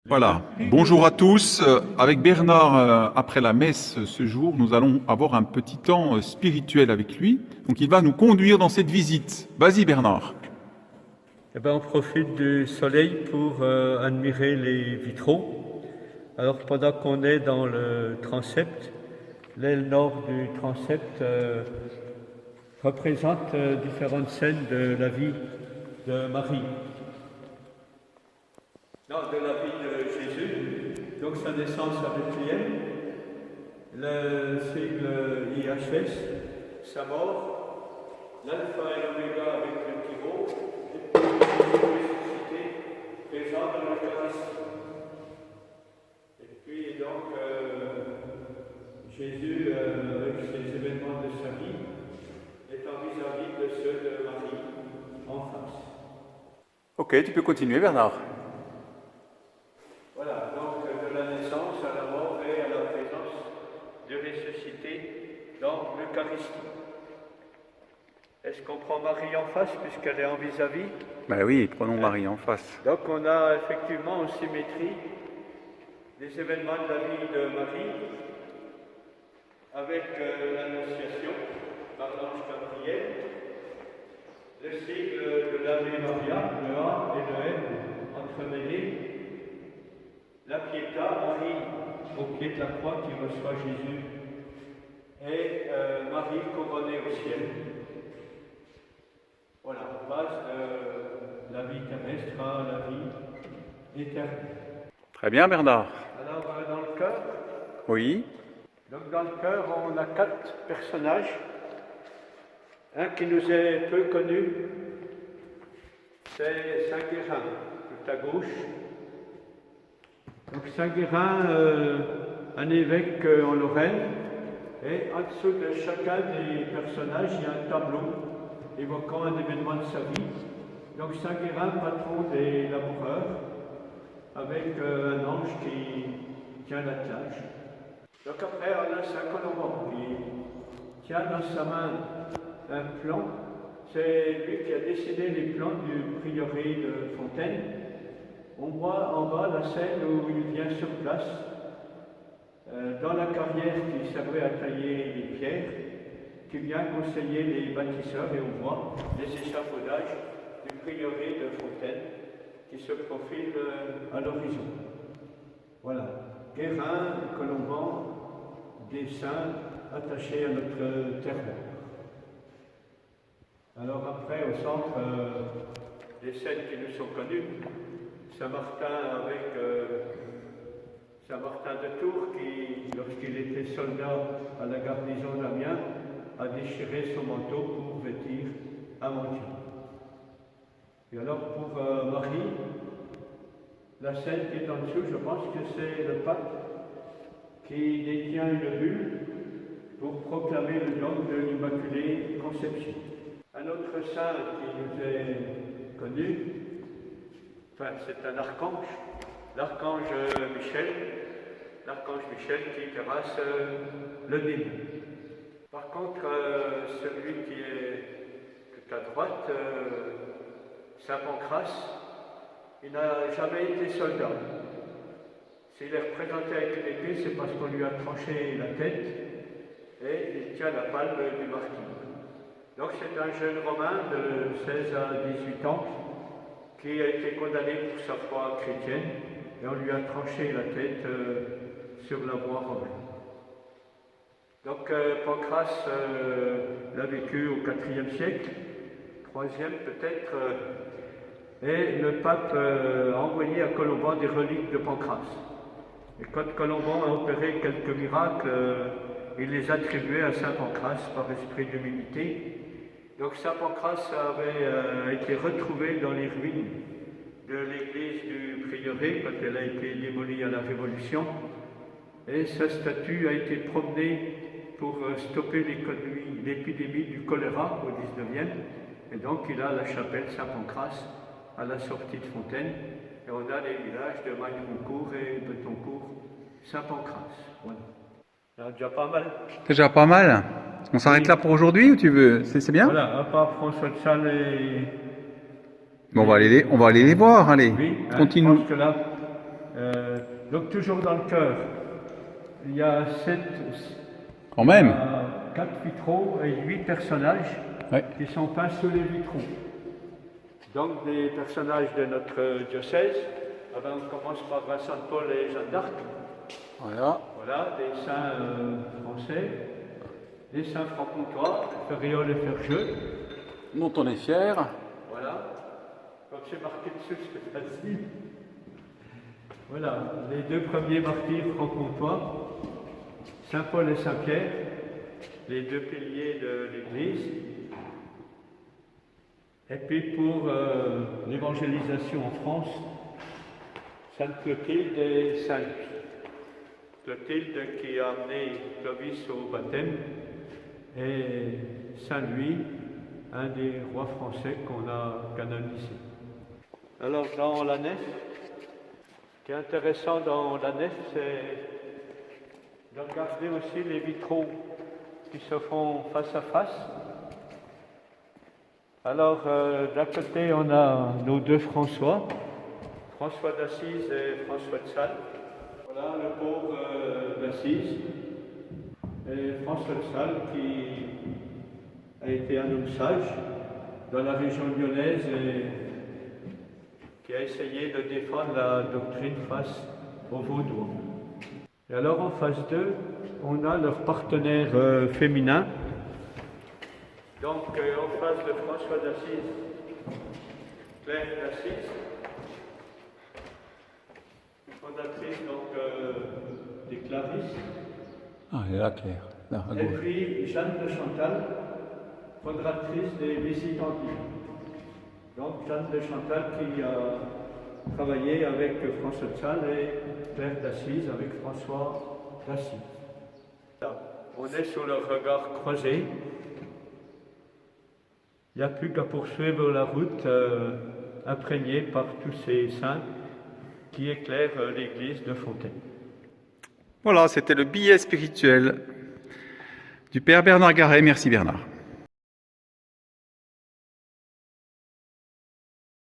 Voilà, bonjour à tous. Avec Bernard, après la messe ce jour, nous allons avoir un petit temps spirituel avec lui. Donc il va nous conduire dans cette visite. Vas-y Bernard. Eh ben, on profite du soleil pour admirer les vitraux. Alors pendant qu'on est dans le transept, l'aile nord du transept représente différentes scènes de la vie de Marie. Non, de la vie de Jésus, donc sa naissance à Bethléem, le sigle IHS, sa mort, l'alpha et l'oméga avec le pivot, et puis la ressuscité présent dans l'Eucharistie. Et puis donc Jésus, avec ses événements de sa vie, étant vis-à-vis de ceux de Marie en face. Ok, tu peux continuer Bernard. Voilà, donc de la naissance à la mort et à la présence du ressuscité dans l'Eucharistie. Est-ce qu'on prend Marie en face puisqu'elle est en vis-à-vis? Ben oui, prenons Marie en face. Donc on a effectivement en symétrie les événements de la vie de Marie avec l'Annonciation par l'ange Gabriel, le sigle de l'Ave Maria, le A et le M entremêlés, la Pietà, Marie au pied de la croix qui reçoit Jésus, et Marie couronnée au ciel. Voilà, on passe de la vie terrestre à la vie éternelle. Très bien Bernard. Alors dans le cœur, Oui. donc dans le cœur, on a 4 personnages. Un qui nous est peu connu, c'est Saint Guérin, tout à gauche. Donc Saint Guérin, un évêque en Lorraine, et en dessous de chacun des personnages, il y a un tableau évoquant un événement de sa vie. Donc Saint Guérin, patron des laboureurs, avec un ange qui tient l'attelage. Donc après, on a Saint Colomban qui tient dans sa main un plan. C'est lui qui a dessiné les plans du prieuré de Fontaine. On voit en bas la scène où il vient sur place, dans la carrière qui servait à tailler les pierres, qui vient conseiller les bâtisseurs, et on voit les échafaudages du prieuré de Fontaine qui se profilent à l'horizon. Voilà, Guérin, Colomban, des saints attachés à notre terroir. Alors après, au centre, des scènes qui nous sont connues, Saint-Martin avec Saint-Martin de Tours qui, lorsqu'il était soldat à la garnison d'Amiens, a déchiré son manteau pour vêtir un mendiant. Et alors pour Marie, la scène qui est en dessous, je pense que c'est le pape qui détient une bulle pour proclamer le dogme de l'Immaculée Conception. Un autre saint qui nous est connu, enfin, c'est un archange, l'archange Michel qui terrasse le démon. Par contre, celui qui est tout à droite, Saint Pancrace, il n'a jamais été soldat. S'il est représenté avec une épée, c'est parce qu'on lui a tranché la tête et il tient la palme du martyr. Donc c'est un jeune Romain de 16 à 18 ans qui a été condamné pour sa foi chrétienne et on lui a tranché la tête sur la voie romaine. Donc Pancrace l'a vécu au IVe siècle, 3e peut-être, et le pape a envoyé à Colomban des reliques de Pancrace. Et quand Colomban a opéré quelques miracles, il les attribuait à Saint Pancrace par esprit d'humilité. Donc Saint Pancrace avait été retrouvé dans les ruines de l'église du prieuré quand elle a été démolie à la Révolution. Et sa statue a été promenée pour stopper l'épidémie du choléra au XIXe. Et donc il a la chapelle Saint Pancrace à la sortie de Fontaine. Et on a les villages de Magny-Roncourt et Betoncourt, Saint Pancrace. Voilà. C'est déjà pas mal. C'est déjà pas mal. On s'arrête là pour aujourd'hui ou tu veux? C'est bien? Voilà, à part François de Sales et... Bon, on va aller les voir, allez. Oui, continue. je pense que là, Donc toujours dans le chœur, il y a Quand même. 4 vitraux et 8 personnages Ouais. qui sont peints sur les vitraux. Donc des personnages de notre diocèse. Ah ben, on commence par Vincent de Paul et Jeanne d'Arc. Voilà. Voilà, des saints français, des saints franc-comtois, Ferriol et Ferjeux. Dont on est fier. Voilà. Comme c'est marqué dessus, c'est facile. Voilà, les deux premiers martyrs franc-comtois, Saint Paul et Saint Pierre, les deux piliers de l'Église. Et puis pour l'évangélisation en France, Sainte Clotilde et Saint Louis. Clotilde qui a amené Clovis au baptême et Saint Louis, un des rois français qu'on a canonisé. Alors dans la nef, ce qui est intéressant dans la nef, c'est de regarder aussi les vitraux qui se font face à face. Alors d'un côté on a nos deux François, François d'Assise et François de Sales. Voilà le pauvre d'Assise et François de Sales qui a été un homme sage dans la région lyonnaise et qui a essayé de défendre la doctrine face aux Vaudois. Et alors en face d'eux, on a leur partenaire féminin. Donc en face de François d'Assise, Claire d'Assise, fondatrice donc des Clarisses. Ah, elle est là, Claire. Là, à Et gauche. puis Jeanne de Chantal, fondatrice des Visitandines. Donc Jeanne de Chantal qui a travaillé avec François de Sales et Claire d'Assise avec François d'Assise. On est sur le regard croisé. Il n'y a plus qu'à poursuivre la route imprégnée par tous ces saints qui éclairent l'église de Fontaine. Voilà, c'était le billet spirituel du Père Bernard Garet. Merci Bernard.